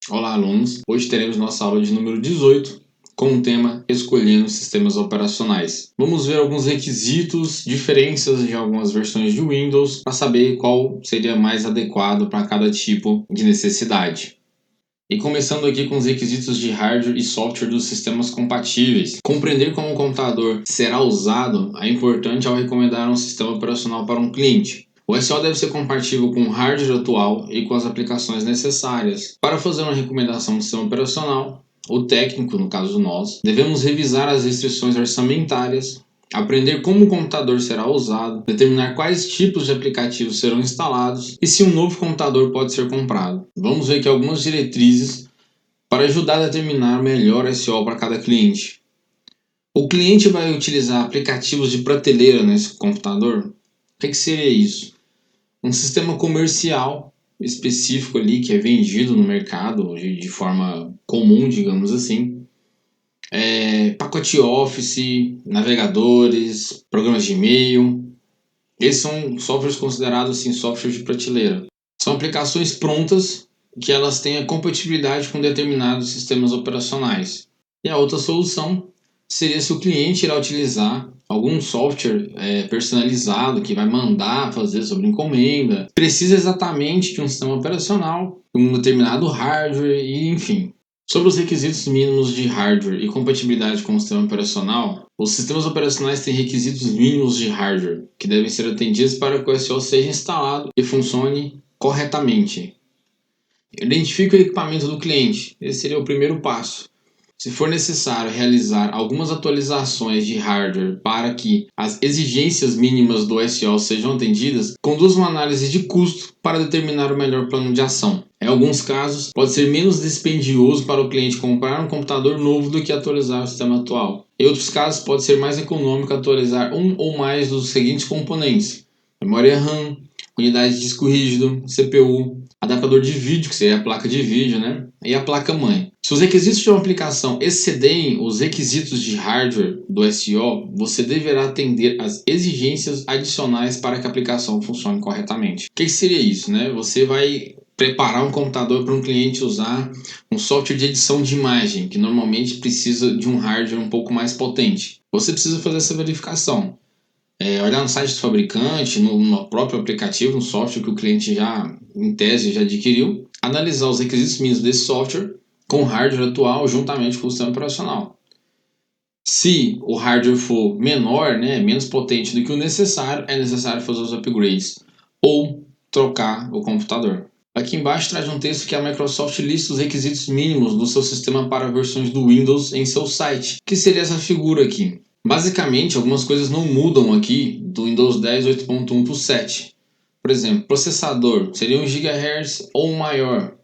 Olá, alunos! Hoje teremos nossa aula de número 18 com o tema Escolhendo Sistemas Operacionais. Vamos ver alguns requisitos, diferenças de algumas versões de Windows para saber qual seria mais adequado para cada tipo de necessidade. E começando aqui com os requisitos de hardware e software dos sistemas compatíveis. Compreender como o computador será usado é importante ao recomendar um sistema operacional para um cliente. O SO deve ser compatível com o hardware atual e com as aplicações necessárias. Para fazer uma recomendação de sistema operacional, o técnico, no caso nós, devemos revisar as restrições orçamentárias, aprender como o computador será usado, determinar quais tipos de aplicativos serão instalados e se um novo computador pode ser comprado. Vamos ver aqui algumas diretrizes para ajudar a determinar o melhor SO para cada cliente. O cliente vai utilizar aplicativos de prateleira nesse computador? O que seria isso? Um sistema comercial específico ali que é vendido no mercado de forma comum, digamos assim. Pacote Office, navegadores, programas de e-mail. Esses são softwares considerados assim, softwares de prateleira. São aplicações prontas que elas têm a compatibilidade com determinados sistemas operacionais. E a outra solução seria se o cliente irá utilizar algum software personalizado que vai mandar fazer sobre encomenda. Precisa exatamente de um sistema operacional, um determinado hardware e enfim. Sobre os requisitos mínimos de hardware e compatibilidade com o sistema operacional, os sistemas operacionais têm requisitos mínimos de hardware que devem ser atendidos para que o SO seja instalado e funcione corretamente. Identifique o equipamento do cliente. Esse seria o primeiro passo. Se for necessário realizar algumas atualizações de hardware para que as exigências mínimas do SO sejam atendidas, conduza uma análise de custo para determinar o melhor plano de ação. Em alguns casos, pode ser menos dispendioso para o cliente comprar um computador novo do que atualizar o sistema atual. Em outros casos, pode ser mais econômico atualizar um ou mais dos seguintes componentes: memória RAM, unidade de disco rígido, CPU, adaptador de vídeo, que seria a placa de vídeo, né? E a placa-mãe. Se os requisitos de uma aplicação excederem os requisitos de hardware do SO, você deverá atender às exigências adicionais para que a aplicação funcione corretamente. O que seria isso, né? Você vai preparar um computador para um cliente usar um software de edição de imagem, que normalmente precisa de um hardware um pouco mais potente. Você precisa fazer essa verificação. Olhar no site do fabricante, no próprio aplicativo, no software que o cliente já, em tese, já adquiriu, analisar os requisitos mínimos desse software com o hardware atual juntamente com o sistema operacional. Se o hardware for menor, né, menos potente do que o necessário, é necessário fazer os upgrades ou trocar o computador. Aqui embaixo traz um texto que a Microsoft lista os requisitos mínimos do seu sistema para versões do Windows em seu site, que seria essa figura aqui. Basicamente, algumas coisas não mudam aqui do Windows 10 8.1 para o 7. Por exemplo, processador seria 1 GHz ou maior,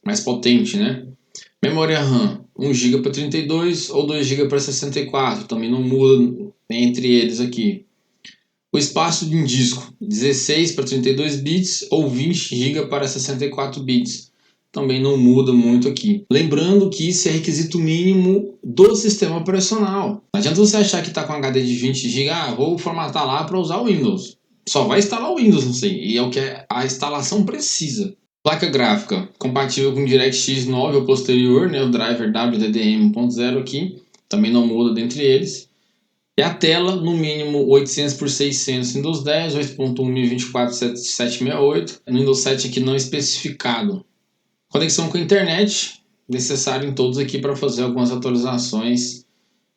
mais potente, né? Memória RAM, 1 GB para 32 ou 2 GB para 64, também não muda entre eles aqui. O espaço de um disco, 16 para 32 bits ou 20 GB para 64 bits. Também não muda muito aqui. Lembrando que isso é requisito mínimo do sistema operacional. Não adianta você achar que está com HD de 20 GB, vou formatar lá para usar o Windows. Só vai instalar o Windows, não sei. E é o que a instalação precisa. Placa gráfica, compatível com DirectX 9 ou posterior, né, o driver WDDM 1.0 aqui. Também não muda dentre eles. E a tela, no mínimo 800 por 600 Windows 10, 8.1 1024 768. No Windows 7 aqui não especificado. Conexão com a internet, necessário em todos aqui para fazer algumas atualizações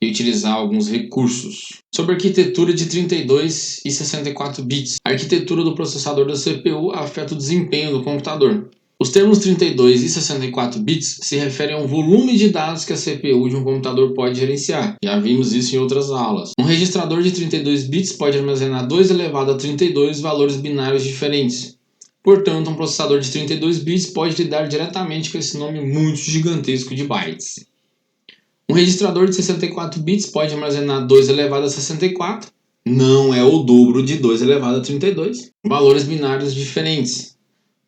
e utilizar alguns recursos. Sobre a arquitetura de 32 e 64 bits. A arquitetura do processador da CPU afeta o desempenho do computador. Os termos 32 e 64 bits se referem ao volume de dados que a CPU de um computador pode gerenciar. Já vimos isso em outras aulas. Um registrador de 32 bits pode armazenar 2 elevado a 32 valores binários diferentes. Portanto, um processador de 32 bits pode lidar diretamente com esse nome muito gigantesco de bytes. Um registrador de 64 bits pode armazenar 2 elevado a 64, não é o dobro de 2 elevado a 32, valores binários diferentes.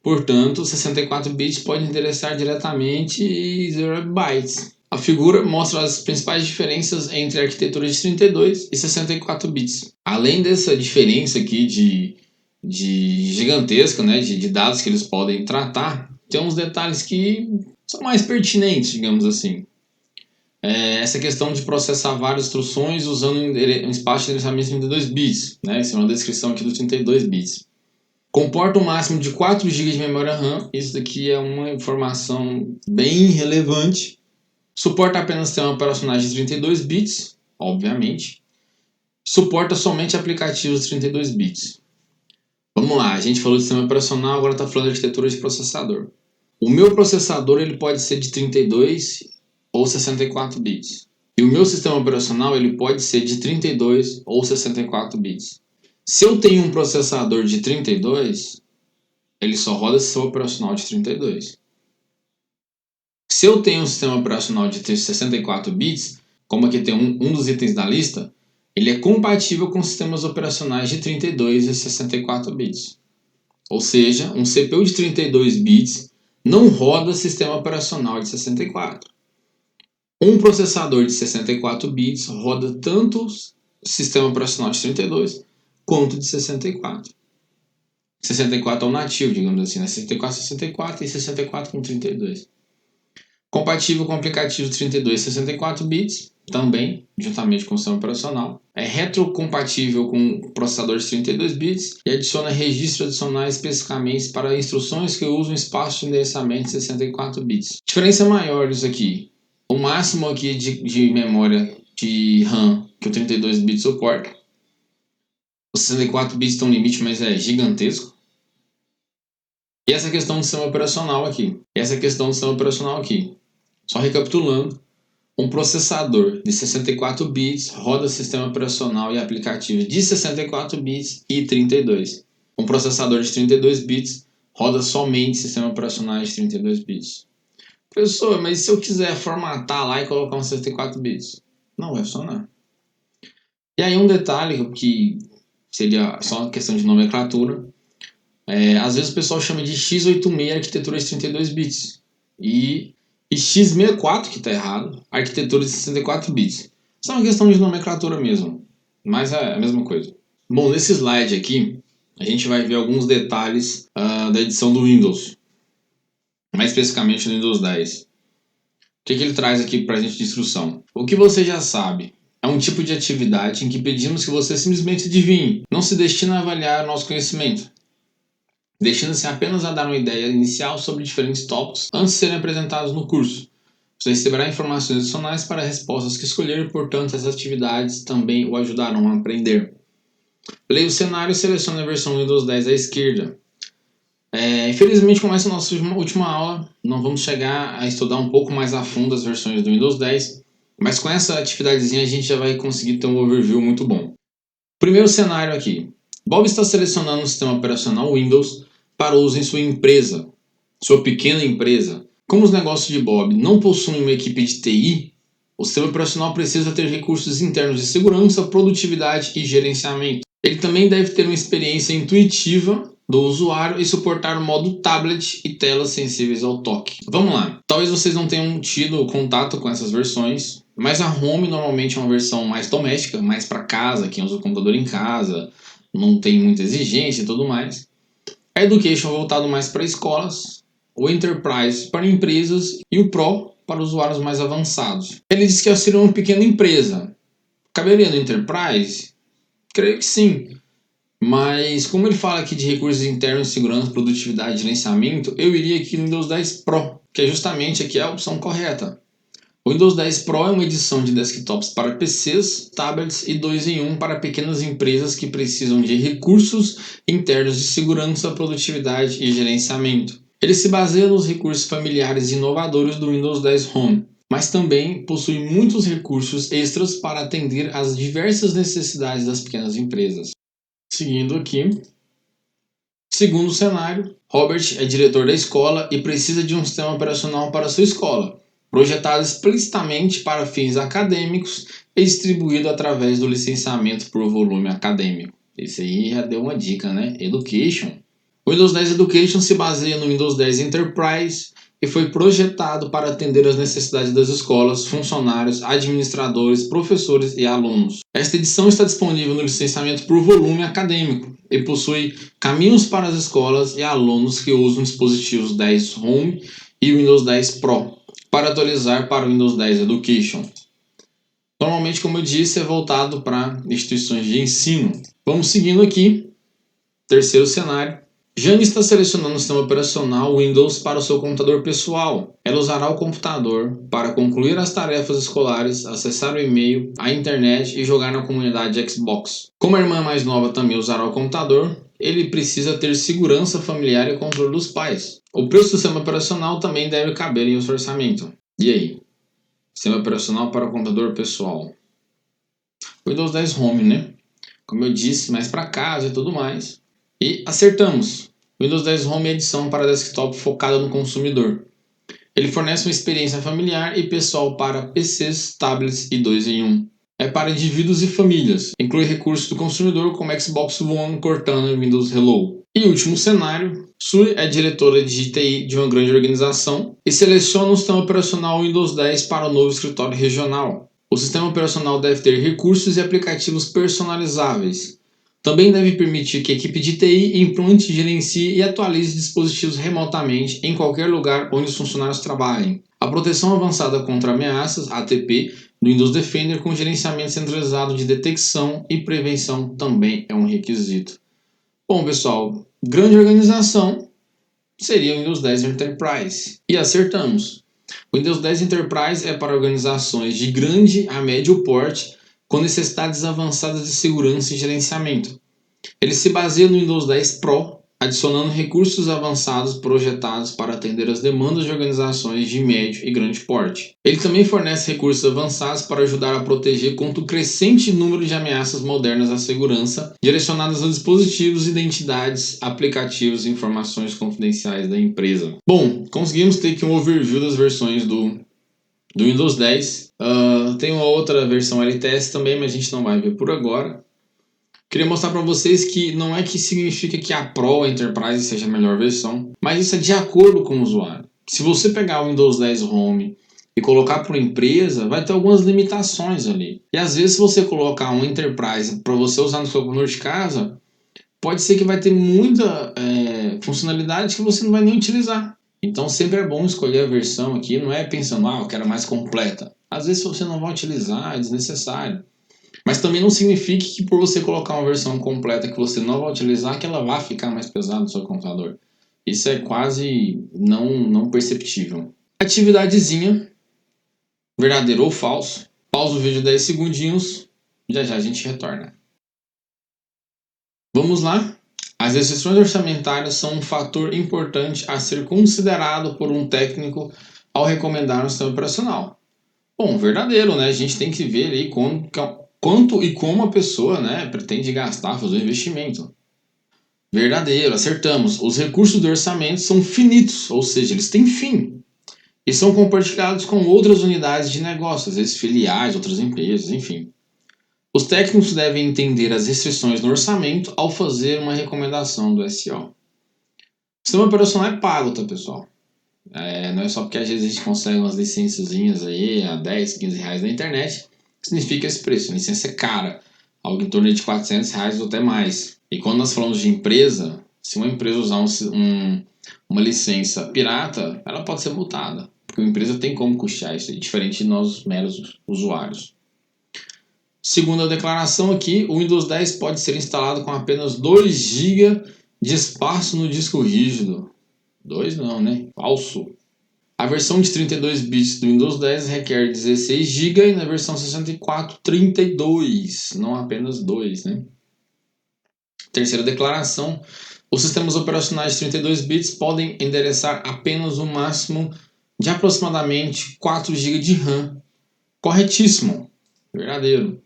Portanto, 64 bits pode endereçar diretamente 0 bytes. A figura mostra as principais diferenças entre a arquitetura de 32 e 64 bits. Além dessa diferença aqui de gigantesca, né, de dados que eles podem tratar, tem uns detalhes que são mais pertinentes, digamos assim. Essa questão de processar várias instruções usando um espaço de endereçamento de 32 bits, né? Isso é uma descrição aqui dos 32 bits. Comporta um máximo de 4 GB de memória RAM, isso daqui é uma informação bem relevante. Suporta apenas sistema operacional de 32 bits, obviamente. Suporta somente aplicativos de 32 bits. Vamos lá, a gente falou de sistema operacional, agora está falando de arquitetura de processador. O meu processador ele pode ser de 32 ou 64 bits. E o meu sistema operacional ele pode ser de 32 ou 64 bits. Se eu tenho um processador de 32, ele só roda sistema operacional de 32. Se eu tenho um sistema operacional de 64 bits, como aqui tem um dos itens da lista, ele é compatível com sistemas operacionais de 32 e 64 bits. Ou seja, um CPU de 32 bits não roda sistema operacional de 64. Um processador de 64 bits roda tanto sistema operacional de 32 quanto de 64. 64 é o nativo, digamos assim, né? 64 e 64 com 32. Compatível com aplicativos 32 e 64 bits, também, juntamente com o sistema operacional. É retrocompatível com processadores de 32 bits e adiciona registros adicionais especificamente para instruções que usam espaço de endereçamento de 64 bits. Diferença maior disso aqui. O máximo aqui de memória de RAM que o 32 bits suporta. Os 64 bits tem um limite, mas é gigantesco. E essa questão do sistema operacional aqui. Só recapitulando, um processador de 64 bits roda sistema operacional e aplicativos de 64 bits e 32. Um processador de 32 bits roda somente sistema operacional de 32 bits. Professor, mas se eu quiser formatar lá e colocar um 64 bits? Não vai funcionar. E aí um detalhe que seria só uma questão de nomenclatura. Às vezes o pessoal chama de x86 arquitetura de 32 bits. E x64, que está errado, arquitetura de 64 bits. Isso é uma questão de nomenclatura mesmo, mas é a mesma coisa. Bom, nesse slide aqui, a gente vai ver alguns detalhes da edição do Windows, mais especificamente do Windows 10. O que ele traz aqui para a gente de instrução? O que você já sabe é um tipo de atividade em que pedimos que você simplesmente adivinhe, não se destine a avaliar nosso conhecimento, destinando-se apenas a dar uma ideia inicial sobre diferentes tópicos antes de serem apresentados no curso. Você receberá informações adicionais para respostas que escolher, portanto, essas atividades também o ajudarão a aprender. Leia o cenário e selecione a versão Windows 10 à esquerda. Infelizmente, com essa nossa última aula, não vamos chegar a estudar um pouco mais a fundo as versões do Windows 10, mas com essa atividadezinha a gente já vai conseguir ter um overview muito bom. Primeiro cenário aqui. Bob está selecionando o sistema operacional Windows para uso em sua empresa, sua pequena empresa. Como os negócios de Bob não possuem uma equipe de TI, o sistema operacional precisa ter recursos internos de segurança, produtividade e gerenciamento. Ele também deve ter uma experiência intuitiva do usuário e suportar o modo tablet e telas sensíveis ao toque. Vamos lá. Talvez vocês não tenham tido contato com essas versões, mas a Home normalmente é uma versão mais doméstica, mais para casa, quem usa o computador em casa, não tem muita exigência e tudo mais. A Education voltado mais para escolas, o Enterprise para empresas e o Pro para usuários mais avançados. Ele disse que seria uma pequena empresa. Caberia no Enterprise? Creio que sim. Mas como ele fala aqui de recursos internos, segurança, produtividade e gerenciamento, eu iria aqui no Windows 10 Pro, que é justamente aqui a opção correta. O Windows 10 Pro é uma edição de desktops para PCs, tablets e 2 em 1 para pequenas empresas que precisam de recursos internos de segurança, produtividade e gerenciamento. Ele se baseia nos recursos familiares e inovadores do Windows 10 Home, mas também possui muitos recursos extras para atender às diversas necessidades das pequenas empresas. Seguindo aqui, segundo cenário, Robert é diretor da escola e precisa de um sistema operacional para sua escola, projetado explicitamente para fins acadêmicos e distribuído através do licenciamento por volume acadêmico. Esse aí já deu uma dica, né? Education. O Windows 10 Education se baseia no Windows 10 Enterprise e foi projetado para atender às necessidades das escolas, funcionários, administradores, professores e alunos. Esta edição está disponível no licenciamento por volume acadêmico e possui caminhos para as escolas e alunos que usam dispositivos 10 Home e o Windows 10 Pro para atualizar para o Windows 10 Education. Normalmente, como eu disse, é voltado para instituições de ensino. Vamos seguindo aqui. Terceiro cenário. Jane está selecionando o sistema operacional Windows para o seu computador pessoal. Ela usará o computador para concluir as tarefas escolares, acessar o e-mail, a internet e jogar na comunidade Xbox. Como a irmã mais nova também usará o computador, ele precisa ter segurança familiar e controle dos pais. O preço do sistema operacional também deve caber em seu orçamento. E aí? Sistema operacional para o computador pessoal. Windows 10 Home, né? Como eu disse, mais para casa e tudo mais. E acertamos. Windows 10 Home é edição para desktop focada no consumidor. Ele fornece uma experiência familiar e pessoal para PCs, tablets e 2 em 1. É para indivíduos e famílias. Inclui recursos do consumidor como Xbox One, Cortana e Windows Hello. E último cenário, Sue é diretora de TI de uma grande organização e seleciona o sistema operacional Windows 10 para o novo escritório regional. O sistema operacional deve ter recursos e aplicativos personalizáveis. Também deve permitir que a equipe de TI implante, gerencie e atualize dispositivos remotamente em qualquer lugar onde os funcionários trabalhem. A proteção avançada contra ameaças, ATP, do Windows Defender com gerenciamento centralizado de detecção e prevenção também é um requisito. Bom, pessoal, grande organização seria o Windows 10 Enterprise. E acertamos. O Windows 10 Enterprise é para organizações de grande a médio porte com necessidades avançadas de segurança e gerenciamento. Ele se baseia no Windows 10 Pro, adicionando recursos avançados projetados para atender as demandas de organizações de médio e grande porte. Ele também fornece recursos avançados para ajudar a proteger contra o crescente número de ameaças modernas à segurança, direcionadas a dispositivos, identidades, aplicativos e informações confidenciais da empresa. Bom, conseguimos ter aqui um overview das versões do Windows 10. Tem uma outra versão LTS também, mas a gente não vai ver por agora. Queria mostrar para vocês que não é que significa que a Pro ou a Enterprise seja a melhor versão, mas isso é de acordo com o usuário. Se você pegar o Windows 10 Home e colocar para uma empresa, vai ter algumas limitações ali. E às vezes se você colocar um Enterprise para você usar no seu computador de casa, pode ser que vai ter muita funcionalidade que você não vai nem utilizar. Então sempre é bom escolher a versão aqui, não é pensando, eu quero a mais completa. Às vezes você não vai utilizar, é desnecessário. Mas também não significa que por você colocar uma versão completa que você não vai utilizar, que ela vai ficar mais pesada no seu computador. Isso é quase não perceptível. Atividadezinha, verdadeiro ou falso. Pausa o vídeo 10 segundinhos, já já a gente retorna. Vamos lá? As restrições orçamentárias são um fator importante a ser considerado por um técnico ao recomendar um sistema operacional. Bom, verdadeiro, né? A gente tem que ver aí quanto e como a pessoa, né, pretende gastar, fazer o investimento. Verdadeiro, acertamos. Os recursos do orçamento são finitos, ou seja, eles têm fim. E são compartilhados com outras unidades de negócio, às vezes filiais, outras empresas, enfim. Os técnicos devem entender as restrições no orçamento ao fazer uma recomendação do SO. O sistema operacional é pago, tá, pessoal? Não é só porque às vezes a gente consegue umas licençazinhas aí a 10, 15 reais na internet que significa esse preço. A licença é cara, algo em torno de 400 reais ou até mais. E quando nós falamos de empresa, se uma empresa usar uma licença pirata, ela pode ser multada, porque a empresa tem como custear isso, diferente de nós meros usuários. Segundo a declaração aqui, o Windows 10 pode ser instalado com apenas 2 GB de espaço no disco rígido. 2 não, né? Falso. A versão de 32 bits do Windows 10 requer 16 GB e na versão 64, 32, não apenas 2, né? Terceira declaração, os sistemas operacionais de 32 bits podem endereçar apenas o máximo de aproximadamente 4 GB de RAM. Corretíssimo. Verdadeiro.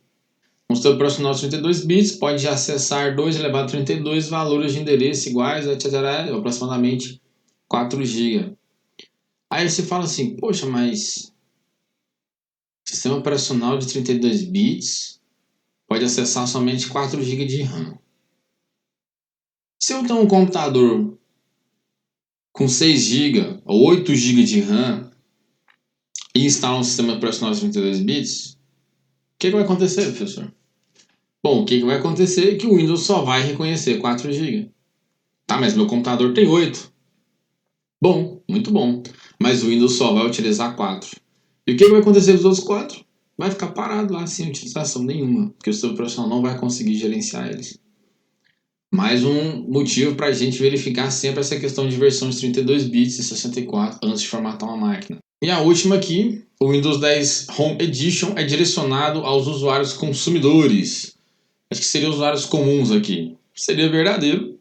Um sistema operacional de 32 bits pode acessar 2 elevado a 32 valores de endereço iguais a aproximadamente 4 GB. Aí você fala assim, poxa, mas sistema operacional de 32 bits pode acessar somente 4 GB de RAM. Se eu tenho um computador com 6 GB ou 8 GB de RAM e instalar um sistema operacional de 32 bits, o que vai acontecer, professor? Bom, o que vai acontecer é que o Windows só vai reconhecer 4 GB. Tá, mas meu computador tem 8. Bom, muito bom. mas o Windows só vai utilizar 4. E o que vai acontecer com os outros 4? Vai ficar parado lá sem utilização nenhuma, porque o sistema operacional não vai conseguir gerenciar eles. Mais um motivo para a gente verificar sempre essa questão de versões 32 bits e 64 antes de formatar uma máquina. E a última aqui, o Windows 10 Home Edition é direcionado aos usuários consumidores. Acho que seriam usuários comuns aqui. Seria verdadeiro.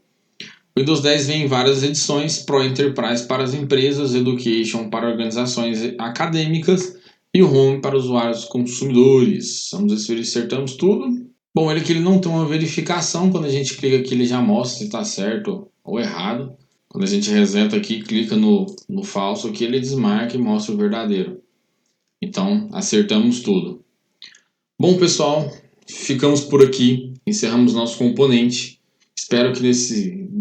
O Windows 10 vem em várias edições: Pro Enterprise para as empresas, Education para organizações acadêmicas e o Home para usuários consumidores. Vamos ver se acertamos tudo. Bom, ele aqui ele não tem uma verificação. Quando a gente clica aqui, ele já mostra se está certo ou errado. Quando a gente reseta aqui, clica no falso aqui, ele desmarca e mostra o verdadeiro. Então, acertamos tudo. Bom, pessoal, ficamos por aqui. Encerramos nosso componente. Espero que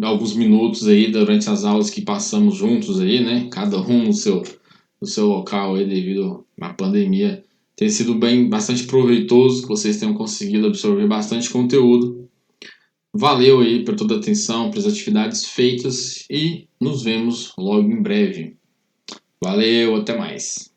alguns minutos aí, durante as aulas que passamos juntos aí, né? Cada um no seu local aí devido à pandemia, tenha sido bastante proveitoso, que vocês tenham conseguido absorver bastante conteúdo. Valeu aí por toda a atenção, pelas atividades feitas e nos vemos logo em breve. Valeu, até mais.